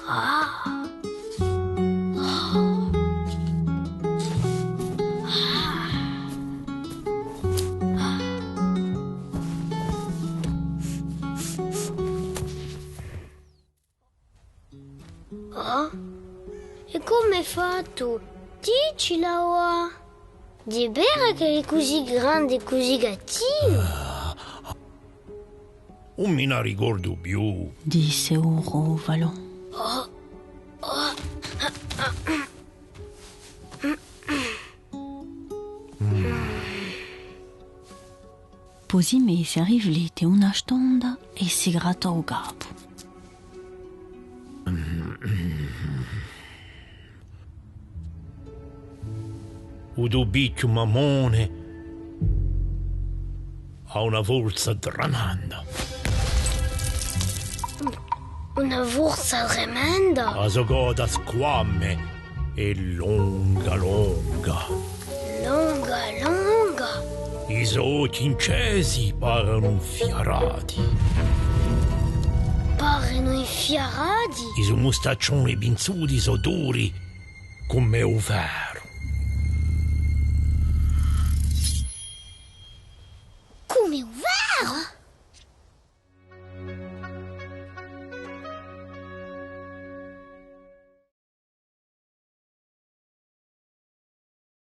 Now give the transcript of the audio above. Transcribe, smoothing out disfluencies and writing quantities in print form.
Ah. Ah. E come hai fatto? Dicila ora. Di vero che è così grande e così gattino? Non me ne ricordo più. Disse un rovalo. Poi si mise a riflettere una stonda e si grattò il capo. Un dobicchio mamone ha una forza tremenda. Una forza tremenda. La sua coda squamme e lunga. Lunga. I suoi occhi incesi parano infiarati. I suoi I suoi mostaccioni pinzuti sono duri come un ferro.